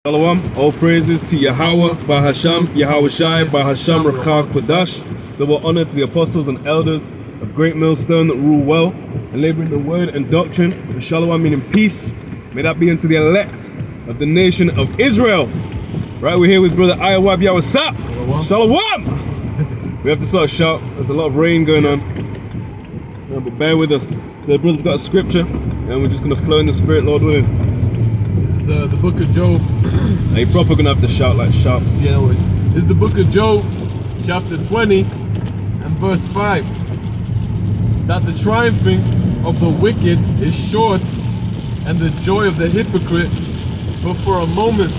Shalom, all praises to Yahawah, bahasham, Yahawashi, bahasham, Rachak, Kodash. Double honor to the apostles and elders of Great Millstone that rule well and labor in the word and doctrine. And Shalom meaning peace. May that be unto the elect of the nation of Israel. Right, we're here with brother Yahawah. What's up? Shalom. We have to sort of shout. There's a lot of rain going on. Yeah, but bear with us. So the brother's got a scripture, and we're just going to flow in the spirit, Lord willing. This is the book of Job. Now you're probably gonna have to shout like sharp. Yeah, no worries. This is the book of Job, chapter 20 and verse 5. That the triumphing of the wicked is short, and the joy of the hypocrite but for a moment.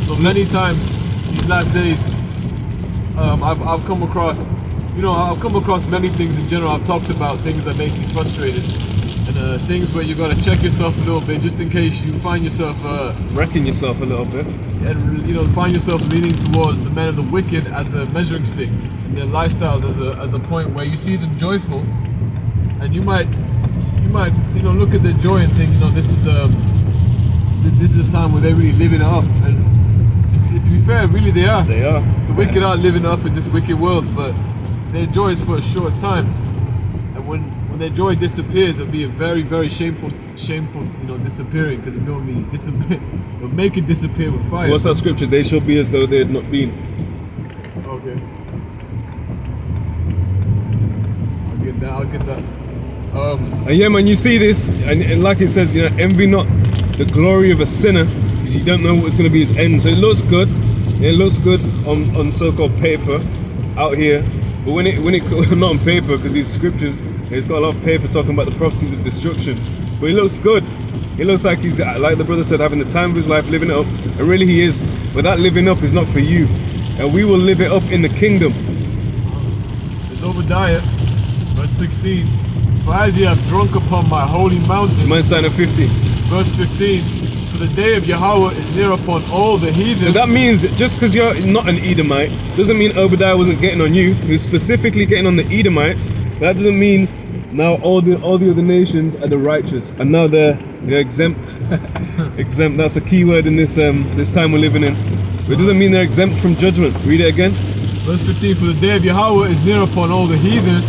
So many times these last days, I've come across, I've come across many things in general. I've talked about things that make me frustrated. And things where you got to check yourself a little bit, just in case you find yourself wrecking yourself a little bit, and find yourself leaning towards the men of the wicked as a measuring stick, and their lifestyles as a point where you see them joyful, and you might look at their joy and think, this is a time where they're really living it up. And to be fair, really they are. They are. The wicked are living up in this wicked world, but their joy is for a short time, and when their joy disappears, it'll be a very, very shameful, disappearing, because it's going to be it'll make it disappear with fire. What's that scripture? They shall be as though they had not been. Okay. I'll get that. And yeah, man, you see this, and like it says, envy not the glory of a sinner, because you don't know what's going to be his end. So it looks good. It looks good on so-called paper out here. But when it not on paper, because these scriptures, it's got a lot of paper talking about the prophecies of destruction. But it looks good. It looks like he's, like the brother said, having the time of his life, living it up. And really he is. But that living up is not for you. And we will live it up in the kingdom. It's Obadiah, verse 16. For as ye have drunk upon my holy mountain. Mine's starting at 50. Verse 15. For the day of Yahawah is near upon all the heathen. So that means just because you're not an Edomite doesn't mean Obadiah wasn't getting on you. He was specifically getting on the Edomites. That doesn't mean now all the other nations are the righteous and now they're exempt. Exempt. That's a key word in this time we're living in. But it doesn't mean they're exempt from judgment. Read it again. Verse 15. For the day of Yahawah is near upon all the heathen.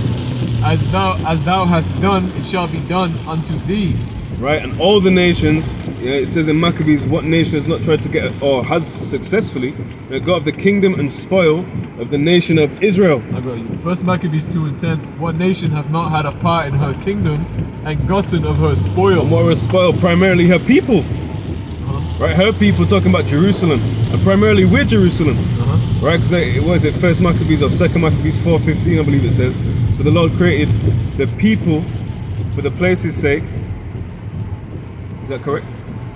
As thou hast done, it shall be done unto thee. Right, and all the nations, it says in Maccabees, what nation has not tried to get, or has successfully, got of the kingdom and spoil of the nation of Israel. I got you. First Maccabees 2 and 10. What nation hath not had a part in her kingdom and gotten of her spoils? And what was spoiled? Primarily her people. Right, her people, talking about Jerusalem, and primarily we're Jerusalem. Right, because it was it First Maccabees or Second Maccabees 4:15, I believe it says. For the Lord created the people for the place's sake. Is that correct?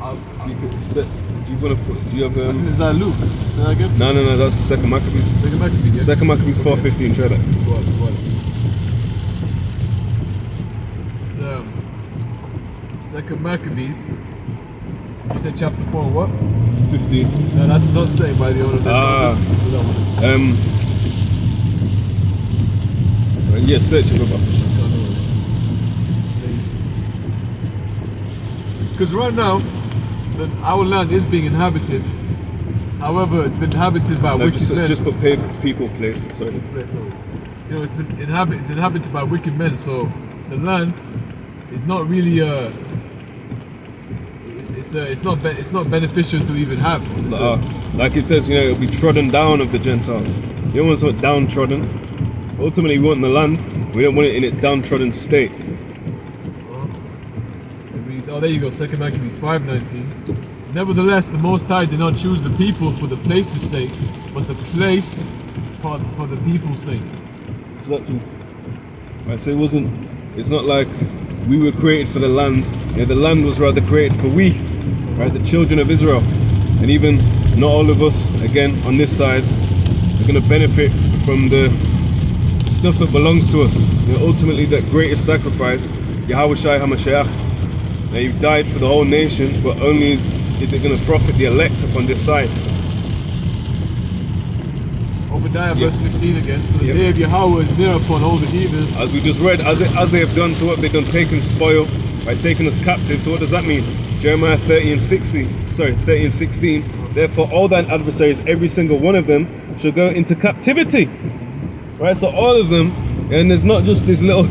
If you could set, do you have is that Luke? Say that again? No, that's Second Maccabees. Second Maccabees, yeah? Second Maccabees 4:15, try that. Go on. It's Second Maccabees. You said chapter 4 what? 15. No, that's not saying by the order. That's what that one is. Yeah, search it up. Because right now, our land is being inhabited. However, it's been inhabited by wicked men. Just put people, place. Sorry. It's been inhabited by wicked men. So the land is not really it's not beneficial to even have. Like it says, it'll be trodden down of the Gentiles. You don't want something downtrodden. Ultimately, we want the land. We don't want it in its downtrodden state. Oh, there you go. Second Maccabees 5:19. Nevertheless, the Most High did not choose the people for the place's sake, but the place for the people's sake. Exactly. Right. So it's not like we were created for the land. The land was rather created for we, right? The children of Israel, and even not all of us. Again, on this side, are going to benefit from the stuff that belongs to us. Ultimately, that greatest sacrifice, Yahawashi HaMashiach. Now you died for the whole nation, but only is it going to profit the elect upon this side. Obadiah verse 15 again. For the day of Yahawah is near upon all the heathen. As we just read, as they have done, so what have they done? Taken spoil, right? Taken us captive. So what does that mean? Jeremiah 30:16. Therefore, all thine adversaries, every single one of them, shall go into captivity. Right, so all of them, and there's not just this little,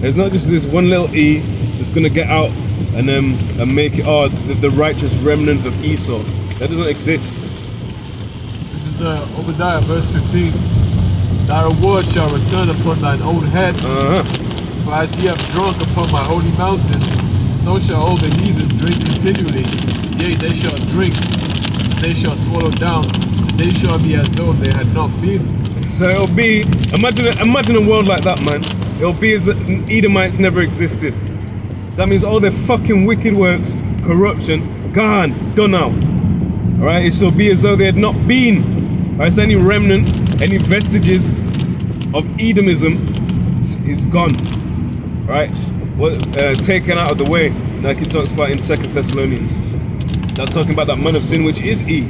there's not just this one little E that's gonna get out and make it the righteous remnant of Esau. That doesn't exist. This is Obadiah verse 15. Thy reward shall return upon thine own head. For as ye have drunk upon my holy mountain, so shall all the heathen drink continually. Yea, they shall drink, they shall swallow down, they shall be as though they had not been. So it'll be, imagine a world like that, man. It'll be as Edomites never existed. So that means all their fucking wicked works, corruption, gone, done out. Alright, it shall be as though they had not been. Alright, so any remnant, any vestiges of Edomism is gone. Alright, taken out of the way, like it talks about in 2 Thessalonians. That's talking about that man of sin, which is E.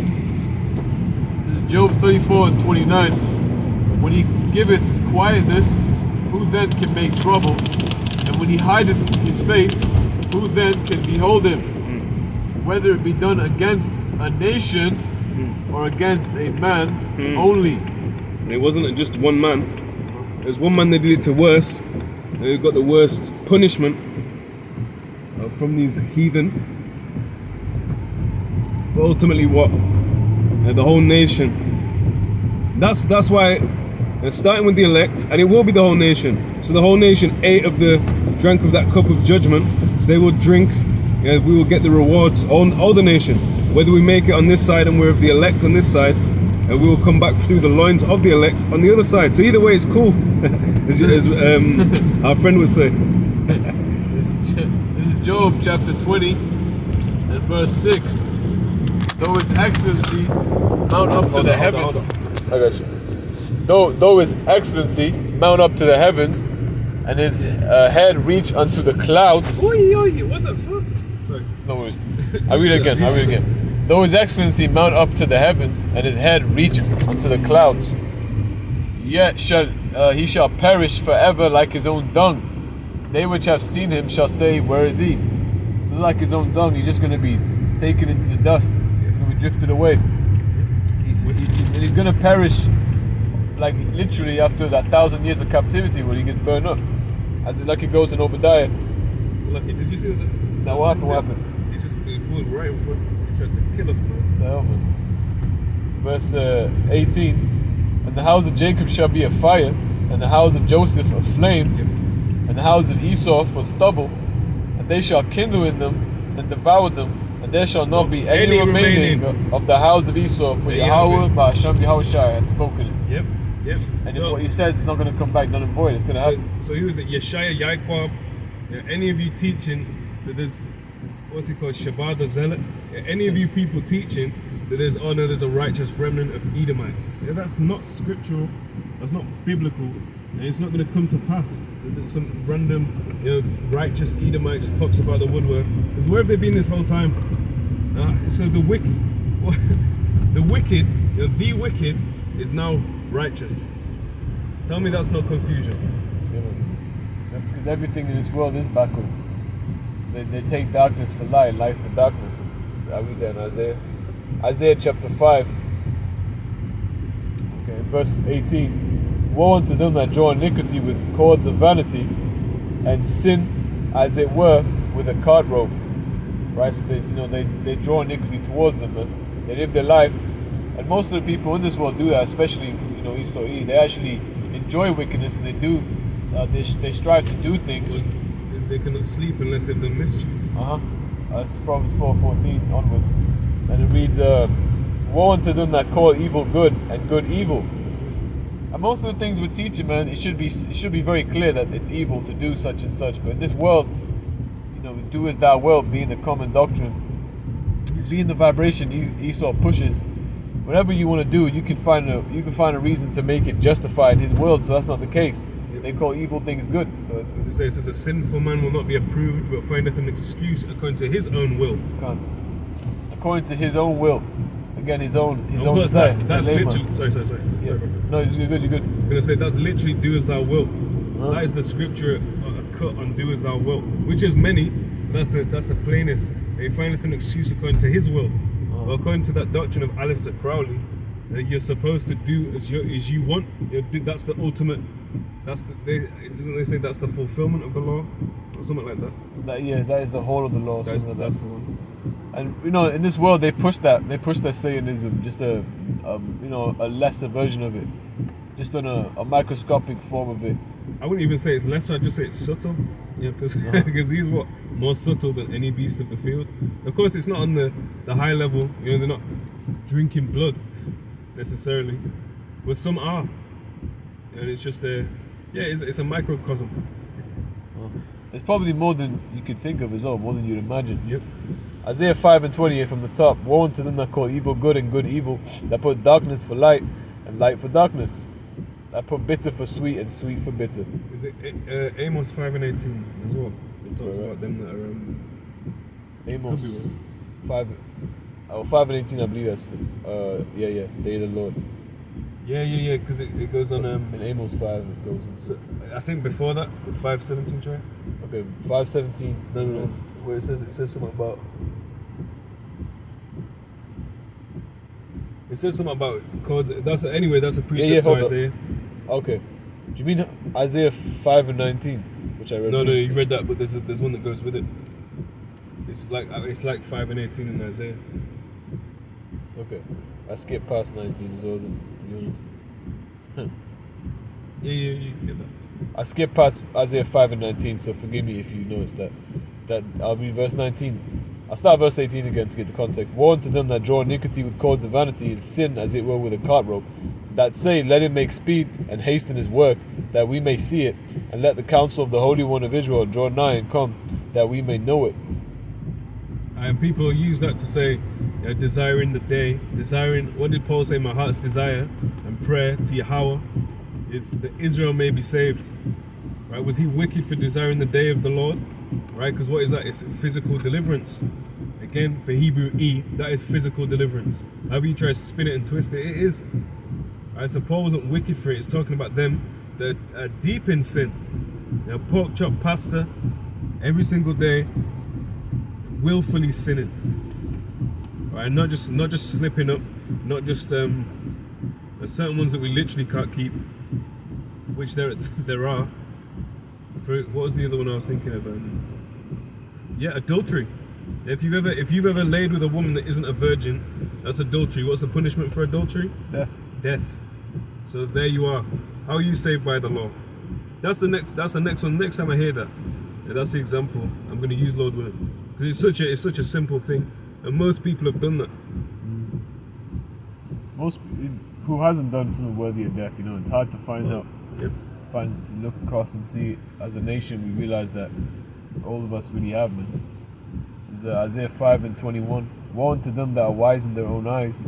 Job 34:29. When he giveth quietness, who then can make trouble? And when he hideth his face, who then can behold him? Whether it be done against a nation or against a man only. It wasn't just one man. There's one man they did it to worse. They got the worst punishment from these heathen. But ultimately, what? The whole nation. That's why. Starting with the elect, and it will be the whole nation. So the whole nation drank of that cup of judgment. So they will drink. We will get the rewards on all the nation. Whether we make it on this side and we're of the elect on this side, and we will come back through the loins of the elect on the other side. So either way, it's cool, as our friend would say. This is Job chapter 20 and verse 6. Though his excellency mount up to the heavens. I got you. Though his excellency mount up to the heavens, and his head reach unto the clouds. Oi, what the fuck? Sorry. No worries. I'll read it again. Though his excellency mount up to the heavens, and his head reach unto the clouds, yet he shall perish forever like his own dung. They which have seen him shall say, where is he? So like his own dung, he's just going to be taken into the dust. He's going to be drifted away. He's going to perish. Like literally after that 1,000 years of captivity when he gets burned up, like it goes in Obadiah. So like, did you see that? Now what happened? He just pulled right in front. He tried to kill us, man. The hell, man. Verse 18. And the house of Jacob shall be a fire, and the house of Joseph a flame, and the house of Esau for stubble, and they shall kindle in them and devour them, and there shall not be any remaining of the house of Esau, for Yahawah, bahasham, Yahawashi has spoken it. Yep. And so, what he says is not going to come back, not void. It's going to happen. So who is it? Yahawah. Any of you teaching that there's, what's it called? Shabbat the Zealot. Any of you people teaching that there's a righteous remnant of Edomites. That's not scriptural. That's not biblical. And it's not going to come to pass that some random, righteous Edomite just pops up out of the woodwork. Because where have they been this whole time? So the wicked, the wicked is now righteous. Tell me that's no confusion. That's because everything in this world is backwards. So they take darkness for light, light for darkness. I read that in Isaiah chapter 5. Okay, verse 18. Woe unto them that draw iniquity with cords of vanity, and sin, as it were, with a cart rope. Right? So they draw iniquity towards them, man. They live their life. And most of the people in this world do that, especially Esau. They actually enjoy wickedness, and they strive to do things. They cannot sleep unless they've done mischief. That's Proverbs 4:14 onwards, and it reads, "Woe unto them that call evil good and good evil." And most of the things we're teaching, man, it should be very clear that it's evil to do such and such. But in this world, do as thou wilt, being the common doctrine, being the vibration Esau pushes. Whatever you want to do, you can find a reason to make it justify in his world. So that's not the case. They call evil things good. But as it says, a sinful man will not be approved, but findeth an excuse according to his own will. According to his own will. Again, his own desire. That's literally. Sorry. Yeah. Sorry. No, you're good. I'm gonna say that's literally do as thou wilt. That is the scripture cut on do as thou wilt, which is many. That's the plainest. he findeth an excuse according to his will. Oh. Well, according to that doctrine of Aleister Crowley, that you're supposed to do as you want. That's the ultimate. Doesn't they say that's the fulfillment of the law, or something like that? That is the whole of the law. That's Something like the that. one. And in this world they push that Satanism, just a lesser version of it, just on a microscopic form of it. I wouldn't even say it's lesser. I'd just say it's subtle. Yeah, because he's more subtle than any beast of the field. Of course, it's not on the high level. They're not drinking blood necessarily, but some are, and it's just it's a microcosm. It's probably more than you could think of as well, more than you'd imagine. Yep. Isaiah 5:28 from the top. Woe unto them that call evil good and good evil, that put darkness for light and light for darkness, that put bitter for sweet and sweet for bitter. Is it Amos 5:18 as well? It talks about them that are Amos 5:18. I believe that's the day of the Lord. Yeah, because it goes on In Amos 5 it goes in. So I think before that, 5:17, try. Okay, 5:17. No. Where it says something about. It says something about code. That's a precept to Isaiah. Okay. Do you mean Isaiah 5:19, which I read? No, you read that, but there's one that goes with it. It's like 5:18 in Isaiah. Okay, I skipped past 19 as well, then, to be honest. Yeah, you get that. I skipped past Isaiah 5:19, so forgive me if you noticed that. I'll read verse 19. I'll start verse 18 again to get the context. Woe unto them that draw iniquity with cords of vanity, and sin as it were with a cart rope, that say, let him make speed and hasten his work, that we may see it, and let the counsel of the Holy One of Israel draw nigh and come, that we may know it. And people use that to say, desiring the day, what did Paul say? My heart's desire and prayer to Yahawah is that Israel may be saved. Right? Was he wicked for desiring the day of the Lord? Right? Because what is that? It's physical deliverance. Again, for Hebrew that is physical deliverance. However you try to spin it and twist it, it is. Right? So Paul wasn't wicked for it. It's talking about them that are deep in sin. Pork chop pasta every single day, willfully sinning. Right? Not just slipping up, not just there's certain ones that we literally can't keep, which there are. What was the other one I was thinking of? Adultery. If you've ever laid with a woman that isn't a virgin, that's adultery. What's the punishment for adultery? Death. So there you are. How are you saved by the law? That's the next one. Next time I hear that, that's the example I'm going to use, Lord willing, because it's such a simple thing, and most people have done that. Who hasn't done something worthy of death? It's hard to find out. Yep. To look across and see, as a nation, we realize that all of us really have, man. It's Isaiah 5:21. Woe unto them that are wise in their own eyes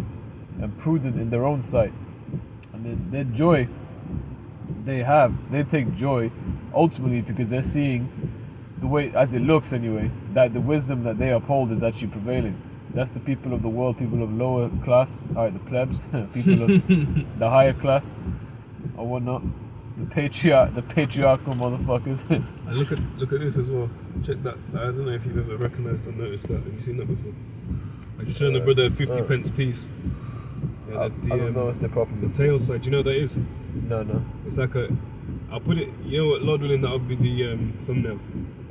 and prudent in their own sight. And then their joy they take joy ultimately because they're seeing the way, as it looks anyway, that the wisdom that they uphold is actually prevailing. That's the people of the world, people of lower class, the plebs, people of the higher class or whatnot. The patriarchal motherfuckers. And look at this as well. Check that. I don't know if you've ever recognised or noticed that. Have you seen that before? I just showing the brother a 50 pence piece. I don't know what's the problem. The tail side. Do you know what that is? No. It's like I'll put it. You know what, Lord willing, that'll be the thumbnail.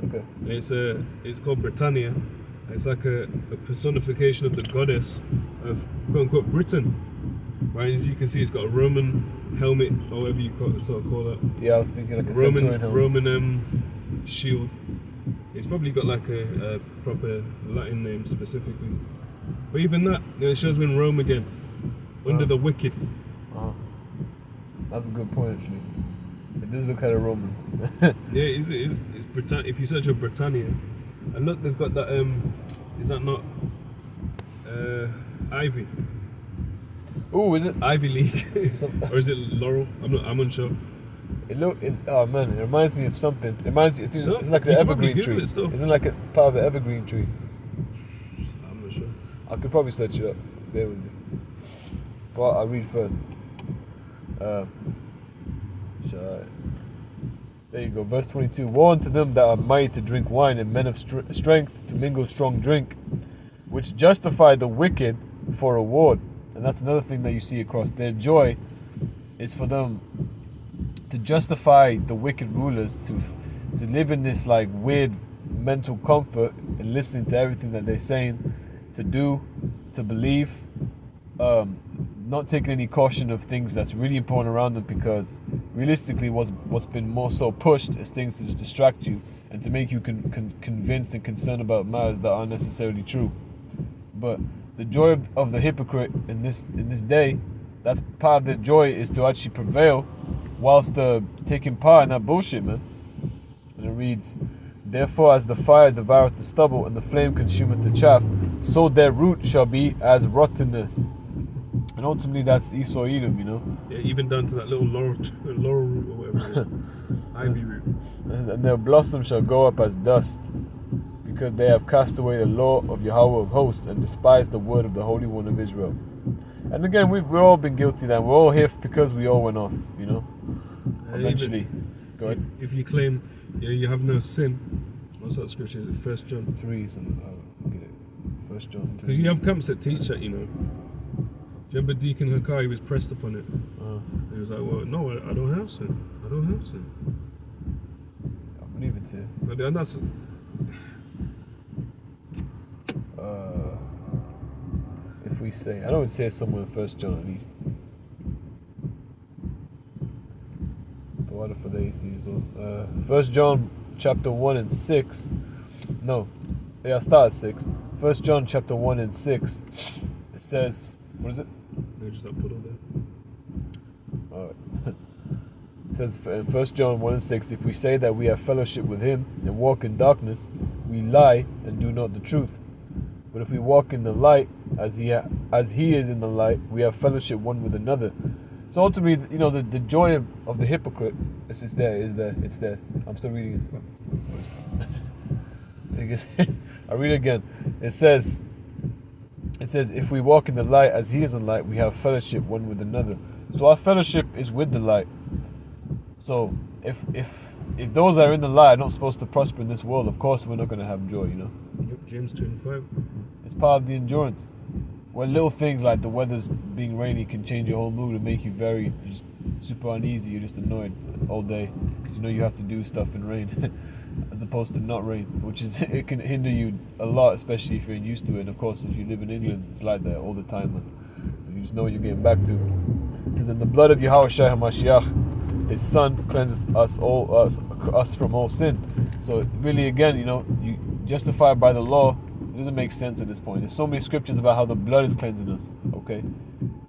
Okay. It's called Britannia. It's like a personification of the goddess of quote unquote Britain. Right, as you can see, it's got a Roman helmet, or whatever you call it. Yeah, I was thinking like a Roman shield. It's probably got like a proper Latin name specifically. But even that, it shows we're in Rome again, under the wicked. That's a good point, actually. It does look kind of Roman. Yeah, it is. It's Britannia. If you search up Britannia, and look, they've got that. Is that not Ivy? Oh, is it Ivy League, or is it Laurel? I'm unsure. It reminds me of something. It reminds me. It's like the evergreen tree. Isn't it like a part of an evergreen tree? I'm not sure. I could probably search it up. Bear with me. But I'll read first. There you go, verse 22. Woe unto them that are mighty to drink wine, and men of strength to mingle strong drink, which justify the wicked for reward. And that's another thing that you see across. Their joy is for them to justify the wicked rulers to live in this like weird mental comfort and listening to everything that they're saying, to do, to believe, not taking any caution of things that's really important around them, because realistically what's been more so pushed is things to just distract you and to make you convinced and concerned about matters that aren't necessarily true. But the joy of the hypocrite in this day, that's part of their joy, is to actually prevail whilst taking part in that bullshit, man. And it reads, therefore as the fire devoureth the stubble and the flame consumeth the chaff, so their root shall be as rottenness. And ultimately that's Esau Edom, you know. Yeah, even down to that little laurel root or whatever it is. Ivy root. And their blossom shall go up as dust, because they have cast away the law of Yahawah of hosts and despised the word of the Holy One of Israel. And again, we've all been guilty then. We're all here because we all went off, you know. Eventually. Go ahead. If you claim you have no sin, what's that scripture? Is it 1 John 3? Get it. 1 John 3. Because you have camps that teach that, you know. Do you remember Deacon Hakai, he was pressed upon it? He was like, well, no, I don't have sin. I don't have sin. I believe it too. And that's... if we say, I know it says somewhere in 1 John at least. The water for the AC as well. 1 John chapter 1 and 6. No. Yeah, start at 6. 1 John chapter 1 and 6. It says, what is it? They just put all there. Alright. It says in 1 John 1 and 6, if we say that we have fellowship with him and walk in darkness, we lie and do not the truth. But if we walk in the light, as he is in the light, we have fellowship one with another. So ultimately, you know, the joy of the hypocrite it's there. I'm still reading it. I read it again. It says, if we walk in the light as he is in light, we have fellowship one with another. So our fellowship is with the light. So if those that are in the light are not supposed to prosper in this world, of course we're not going to have joy, you know. Yep, James 2:5. It's part of the endurance. Where little things like the weather's being rainy can change your whole mood and make you very just super uneasy. You're just annoyed all day because you know you have to do stuff in rain as opposed to not rain, which is it can hinder you a lot, especially if you're used to it. And of course, if you live in England, it's like that all the time, man. So you just know what you're getting back to. Because in the blood of Yahawashi HaMashiach, his son cleanses us from all sin. So really, again, you know, you justified by the law. It doesn't make sense at this point. There's so many scriptures about how the blood is cleansing us. Okay,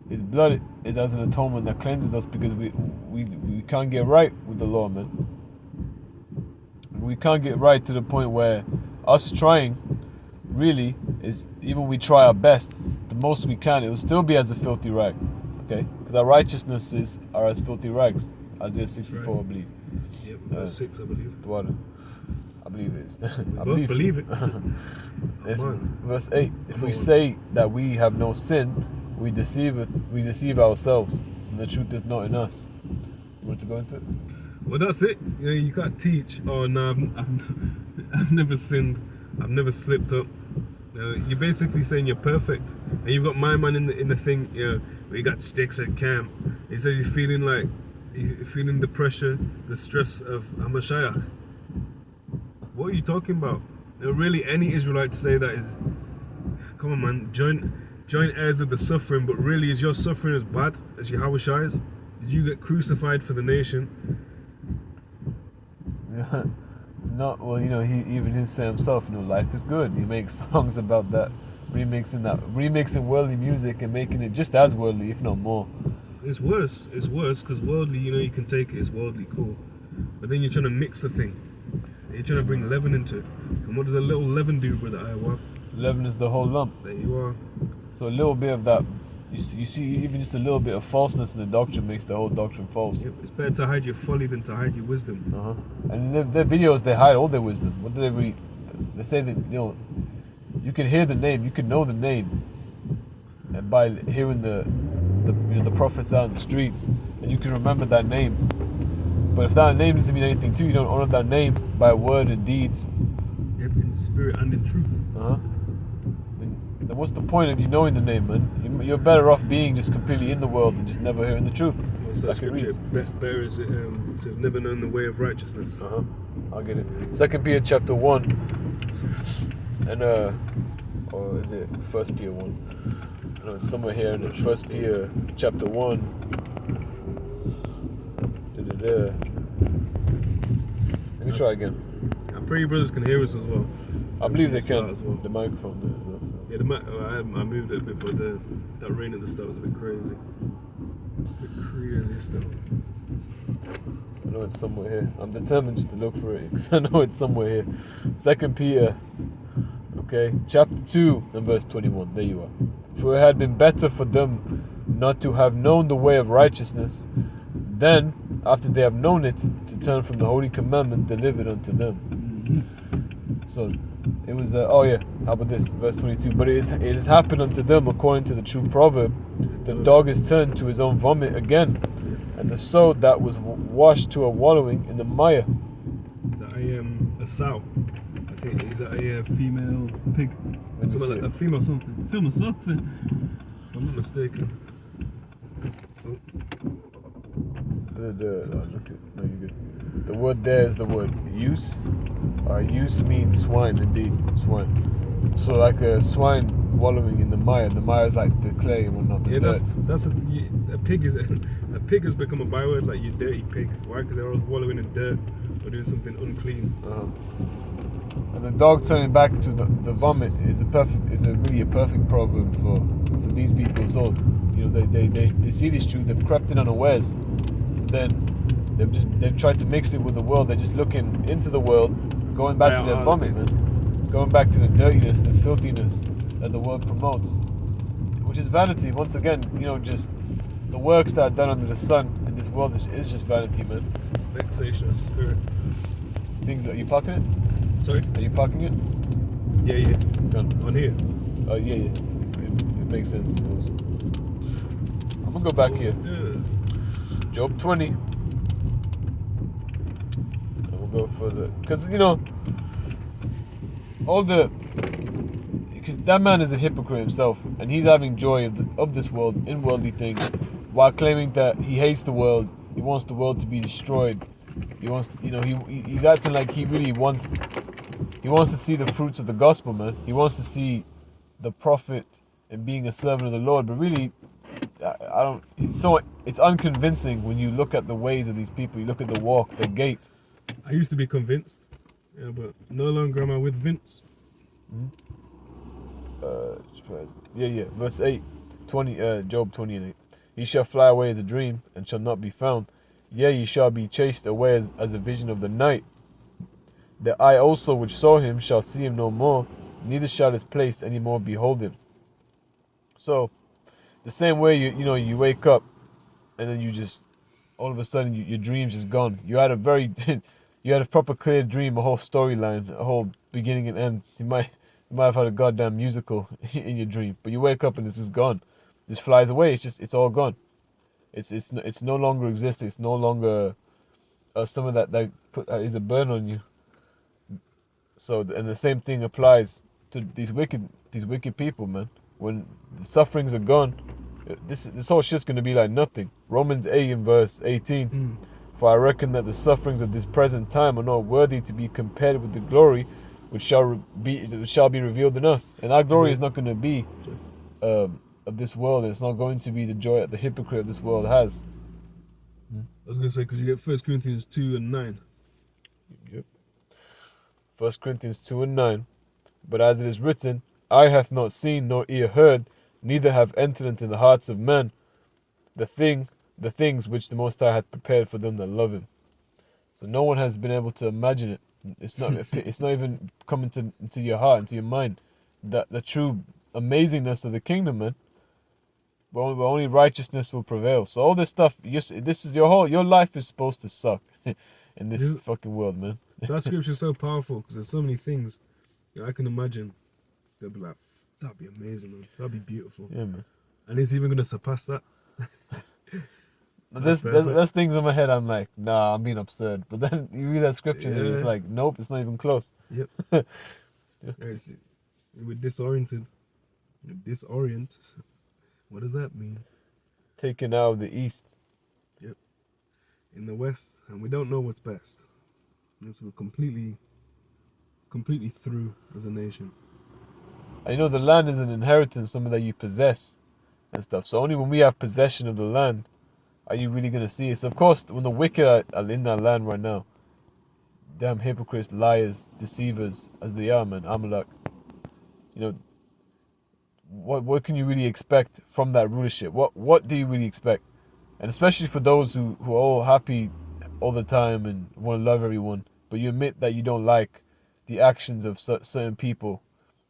his blood is as an atonement that cleanses us because we can't get right with the law, man. We can't get right to the point where us trying really is, even we try our best, the most we can, it will still be as a filthy rag. Okay, because our righteousnesses are as filthy rags. Isaiah 64, right. I believe. Yep, verse 6, I believe. The water. I believe it is. I believe it. Verse 8. If we say that we have no sin, we deceive ourselves, and the truth is not in us. You want to go into it? Well, that's it. You know, you can't teach. Oh no, I've never sinned. I've never slipped up. You're basically saying you're perfect, and you've got my man in the thing. You know, where you got sticks at camp. He says he's feeling the pressure, the stress of Hamashiach. What are you talking about? Really, any Israelite to say that is, come on, man, join heirs of the suffering. But really, is your suffering as bad as Yahawashi's? Did you get crucified for the nation? Not well, you know. He even say himself, you know, life is good. He makes songs about that, remixing worldly music and making it just as worldly, if not more. It's worse because worldly, you know, you can take it as worldly, cool, but then you're trying to mix the thing. You're trying to bring leaven into it. And what does a little leaven do, brother Yahawah? Leaven is the whole lump. There you are. So a little bit of that, you see, even just a little bit of falseness in the doctrine makes the whole doctrine false. Yep. It's better to hide your folly than to hide your wisdom. And in their videos, they hide all their wisdom. What do they read? They say that, you know, you can hear the name, you can know the name, and by hearing the prophets out in the streets, and you can remember that name. But if that name doesn't mean anything to you, you don't honor that name by word and deeds. Yep, in spirit and in truth. then what's the point of you knowing the name, man? You're better off being just completely in the world and just never hearing the truth. What's that scripture? Better is it to have never known the way of righteousness. I'll get it. 2 Peter chapter 1, and or is it 1 Peter 1? I know it's somewhere here in it. 1 Peter chapter 1. Let me try again. I pray you brothers can hear us as well. I believe they can. As well. The microphone there as well. Yeah, I moved it a bit, but that rain at the start was a bit crazy. A bit crazy stuff. I know it's somewhere here. I'm determined just to look for it because I know it's somewhere here. 2 Peter, okay, chapter 2 and verse 21. There you are. For it had been better for them not to have known the way of righteousness than, after they have known it, to turn from the holy commandment delivered unto them. So it was, how about this? Verse 22. But it has happened unto them according to the true proverb, the dog is turned to his own vomit again, and the sow that was washed to a wallowing in the mire. Is that a sow? I think, is that a female pig? Something like a female something. Female something. If I'm not mistaken. Oh. No, you're good. The word there is the word use. Use means swine, indeed, swine. So like a swine wallowing in the mire. The mire is like the clay and whatnot. The dirt. That's a pig a pig has become a byword, like you dirty pig. Why? Because they're always wallowing in dirt or doing something unclean. And the dog turning back to the vomit is really a perfect proverb for these people as well. You know, they see this truth, they've crept in unawares, then they've tried to mix it with the world. They're just looking into the world, going back to their vomit, man. Going back to the dirtiness and filthiness that the world promotes, which is vanity. Once again, you know, just the works that are done under the sun in this world is just vanity, man. Vexation of spirit. Are you parking it? Sorry? Are you parking it? Yeah. Gone. On here? Yeah. It makes sense, I suppose. I'm gonna go back here. Job 20. And we'll go further. Because, you know, because that man is a hypocrite himself, and he's having joy of this world in worldly things, while claiming that he hates the world. He wants the world to be destroyed. He wants, he's acting like he really wants. He wants to see the fruits of the gospel, man. He wants to see the prophet and being a servant of the Lord. But really, I don't. It's unconvincing when you look at the ways of these people. You look at the walk, the gait. I used to be convinced, but no longer am I with Vince. Verse 8, 20. Job 20 and 8. He shall fly away as a dream and shall not be found. Yea, he shall be chased away as a vision of the night. The eye also which saw him shall see him no more, neither shall his place any more behold him. So, the same way you wake up, and then you just all of a sudden your dream's just gone. You had a proper clear dream, a whole storyline, a whole beginning and end. You might have had a goddamn musical in your dream, but you wake up and it's just gone. It just flies away. It's all gone. It's no longer existing. It's no longer some of that is a burden on you. So, and the same thing applies to these wicked people, man. When the sufferings are gone, this whole shit's gonna be like nothing. Romans 8 in verse 18. For I reckon that the sufferings of this present time are not worthy to be compared with the glory which shall be revealed in us. And our glory is not going to be of this world. And it's not going to be the joy that the hypocrite of this world has. I was going to say, because you get 1 Corinthians 2 and 9. Yep. 1 Corinthians 2 and 9. But as it is written, eye hath not seen nor ear heard, neither have entered into the hearts of men the things which the Most High hath prepared for them that love Him. So no one has been able to imagine it. It's not even coming into your heart, into your mind, that the true amazingness of the kingdom, man. But only righteousness will prevail. So all this stuff, this is your life is supposed to suck in this fucking world, man. That scripture is so powerful because there's so many things that I can imagine. They'll be like, that'd be amazing, man. That'd be beautiful. Yeah, man. And it's even gonna surpass that. There's things in my head. I'm like, nah, I'm being absurd. But then you read that scripture and it's like, nope, it's not even close. Yep. We're disoriented. Disorient. What does that mean? Taken out of the east. Yep. In the west, and we don't know what's best. Yes, we're completely through as a nation. And you know, the land is an inheritance, something that you possess and stuff. So only when we have possession of the land are you really going to see it. So of course, when the wicked are in that land right now, damn hypocrites, liars, deceivers, as they are, man, Amalek, you know, what can you really expect from that rulership? What do you really expect? And especially for those who are all happy all the time and want to love everyone, but you admit that you don't like the actions of certain people,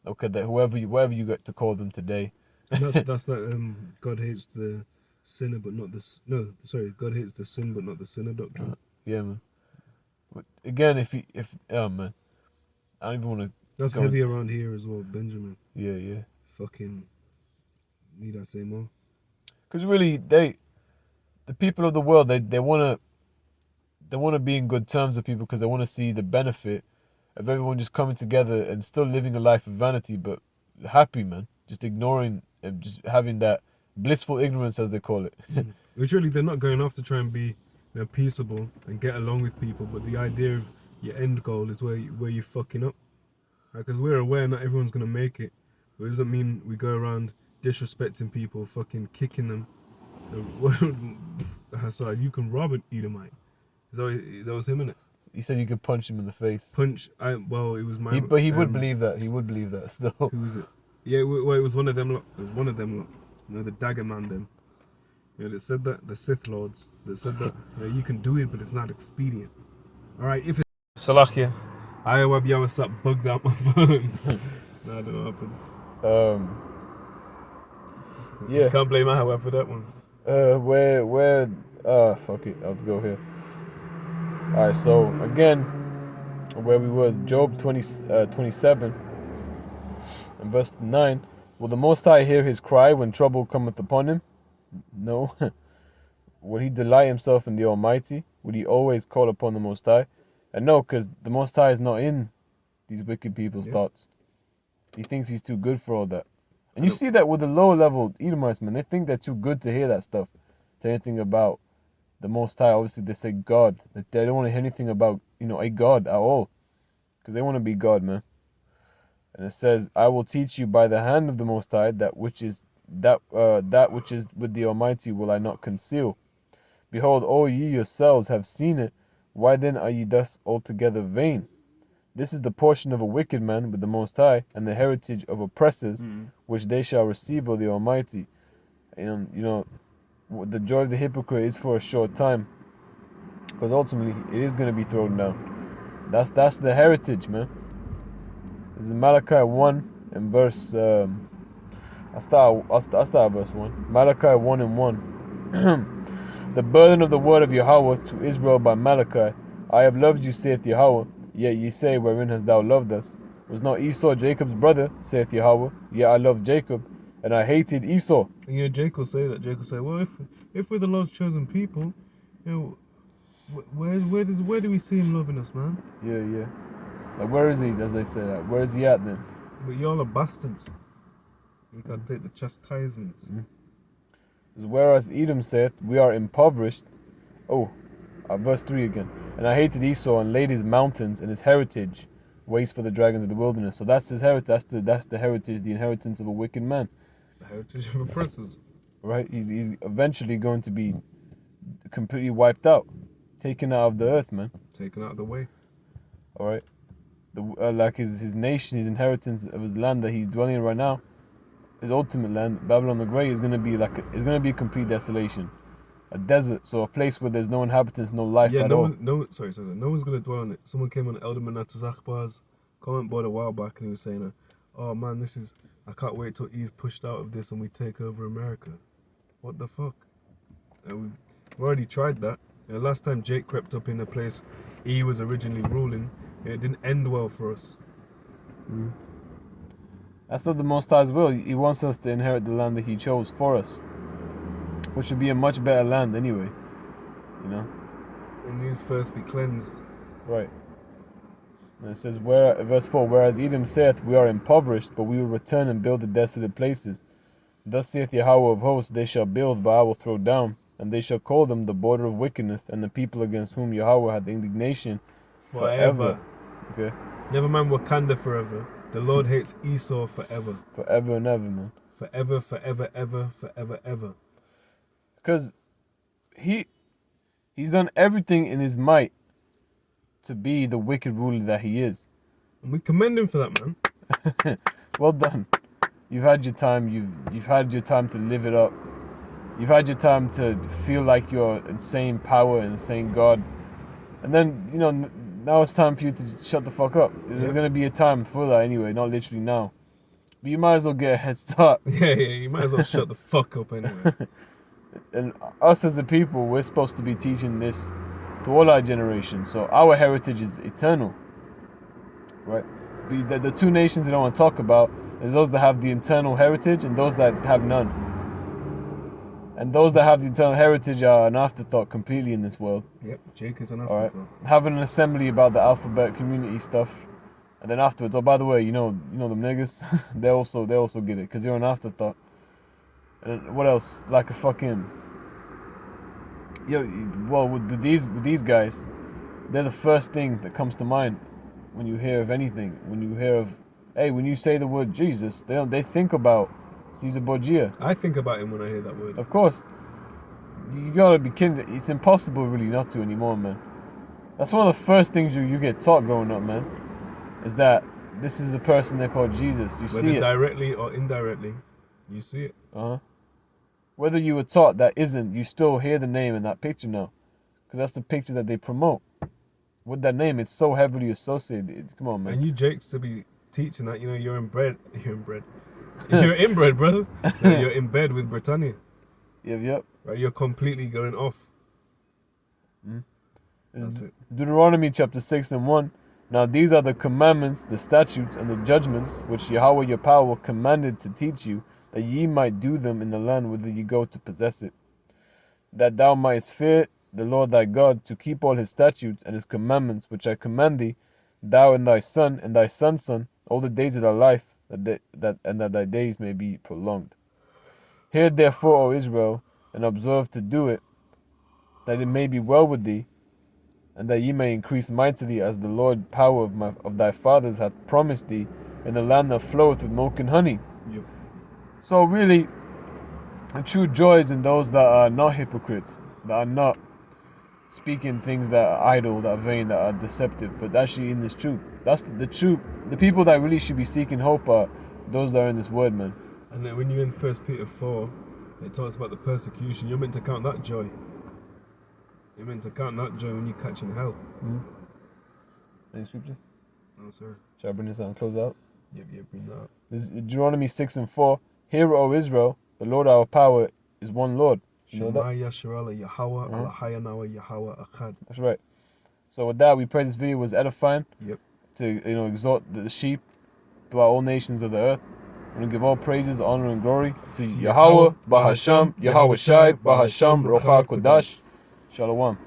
okay, that whatever you get to call them today. And that's that God hates the sinner but not the no, sorry, God hates the sin but not the sinner doctrine. Yeah, man. But again, if oh man, I don't even want to. That's heavy around here as well, Benjamin. Yeah. Fucking need I say more? Because really, the people of the world, they wanna be in good terms with people because they want to see the benefit of everyone just coming together and still living a life of vanity, but happy, man. Just ignoring and just having that blissful ignorance, as they call it. Which really, they're not going off to try and be peaceable and get along with people, but the idea of your end goal is where you're fucking up. Because we're aware not everyone's gonna make it, but it doesn't mean we go around disrespecting people, fucking kicking them. Hassan, you can rob an Edomite. That was him, innit? He said you could punch him in the face. Well, it was my. But he would believe that. He would believe that still. Who was it? Yeah, well, it was one of them lot. It was one of them lot. You know, the dagger man them. You know, that said that, the Sith Lords, that said that, you can do it, but it's not expedient. Alright, if it's Salakia, Yahawah bugged out my phone. No, I don't know what happened. Yeah. Can't blame Yahawah for that one. Fuck it, I'll have to go here. Alright, so again, where we were, Job 27 and verse 9. Will the Most High hear his cry when trouble cometh upon him? No. Will he delight himself in the Almighty? Would he always call upon the Most High? And no, because the Most High is not in these wicked people's thoughts. He thinks he's too good for all that. And you see that with the lower level Edomites, man. They think they're too good to hear that stuff. To anything about the Most High. Obviously, they say God. That they don't want to hear anything about, a God at all. Because they want to be God, man. And it says, I will teach you by the hand of the Most High that which is with the Almighty will I not conceal. Behold, all ye yourselves have seen it. Why then are ye thus altogether vain? This is the portion of a wicked man with the Most High, and the heritage of oppressors, which they shall receive of the Almighty. And the joy of the hypocrite is for a short time, because ultimately it is going to be thrown down. That's the heritage, man. This is Malachi 1 and verse. I'll start at verse 1. Malachi 1 and 1. The burden of the word of Yahawah to Israel by Malachi. I have loved you, saith Yahawah. Yet ye say, wherein hast thou loved us? Was not Esau Jacob's brother, saith Yahawah? Yet I loved Jacob, and I hated Esau. And Jacob will say that. Jacob will say, well, if we're the Lord's chosen people, where do we see him loving us, man? Yeah. Like, where is he, as they say that? Where is he at then? But y'all are bastards. You can't take the chastisement. Whereas Edom saith, we are impoverished. Verse 3 again. And I hated Esau and laid his mountains and his heritage waste for the dragons of the wilderness. So that's his heritage. That's the heritage, the inheritance of a wicked man. The heritage of oppressors. Right? He's eventually going to be completely wiped out, taken out of the earth, man. Taken out of the way. All right. Like his nation, his inheritance of his land that he's dwelling in right now, his ultimate land, Babylon the Great, is going to be complete desolation, a desert, so a place where there's no inhabitants, no life at all. No one's going to dwell on it. Someone came on Elder Manat Zachbar's comment board a while back and he was saying, "Oh man, I can't wait till he's pushed out of this and we take over America." What the fuck? We've already tried that. Last time Jake crept up in a place he was originally ruling, it didn't end well for us. That's not the Most High's will. He wants us to inherit the land that he chose for us, which should be a much better land anyway. It needs first be cleansed. Right. And it says, verse 4, whereas Edom saith, we are impoverished, but we will return and build the desolate places. Thus saith Yahawah of hosts, they shall build, but I will throw down, and they shall call them the border of wickedness, and the people against whom Yahawah had indignation forever. Okay. Never mind Wakanda forever. The Lord hates Esau forever. Forever and ever, man. Forever, forever, ever, forever, ever. Because he's done everything in his might to be the wicked ruler that he is. And we commend him for that, man. Well done. You've had your time. You've had your time to live it up. You've had your time to feel like you're insane power and insane God. And then, now it's time for you to shut the fuck up. There's going to be a time for that anyway, not literally now. But you might as well get a head start. Yeah, you might as well shut the fuck up anyway. And us as a people, we're supposed to be teaching this to all our generations. So our heritage is eternal, right? The two nations they don't want to talk about is those that have the eternal heritage and those that have none. And those that have the eternal heritage are an afterthought completely in this world. Yep, Jake is an All afterthought. right. Having an assembly about the alphabet community stuff, and then afterwards, oh, by the way, you know them niggas, they also get it because they're an afterthought. And what else? Like a fucking with these guys, they're the first thing that comes to mind when you hear of anything. When you hear of, when you say the word Jesus, they think about Caesar Borgia. I think about him when I hear that word. Of course. You gotta be kidding. It's impossible really not to anymore, man. That's one of the first things you get taught growing up, man. Is that this is the person they call Jesus. You see it. Directly or indirectly, you see it. Whether you were taught that isn't, you still hear the name in that picture now. Because that's the picture that they promote. With that name, it's so heavily associated. Come on, man. And you Jakes to be teaching that, you're inbred. You're inbred, brothers. You're in bed with Britannia. Yep. Right, you're completely going off. That's it. Deuteronomy chapter 6 and 1. Now these are the commandments, the statutes, and the judgments, which Yahawah your power commanded to teach you, that ye might do them in the land whither ye go to possess it. That thou mightest fear the Lord thy God, to keep all his statutes and his commandments, which I command thee, thou and thy son and thy son's son, all the days of thy life, that thy days may be prolonged. Hear therefore, O Israel, and observe to do it, that it may be well with thee, and that ye may increase mightily, as the Lord power of thy fathers hath promised thee, in the land that floweth with milk and honey. Yep. So really, the true joy is in those that are not hypocrites, that are not speaking things that are idle, that are vain, that are deceptive, but actually in this truth. That's the truth. The people that really should be seeking hope are those that are in this word, man. And then when you're in 1 Peter 4, it talks about the persecution. You're meant to count that joy. You're meant to count that joy when you catch in hell. Any scriptures? No, sir. Shall I bring this out and close out? Yep, bring that up. This is Deuteronomy 6 and 4. Hear, O Israel, the Lord our power is one Lord. You know that? Yahawah, Yahawah, Echad. That's right. So with that, we pray this video was edifying. Yep. To exhort the sheep throughout all nations of the earth. We're going to give all praises, honor, and glory to Yahawah, bahasham, Yahawashi, bahasham, rocha kodash. Shalom.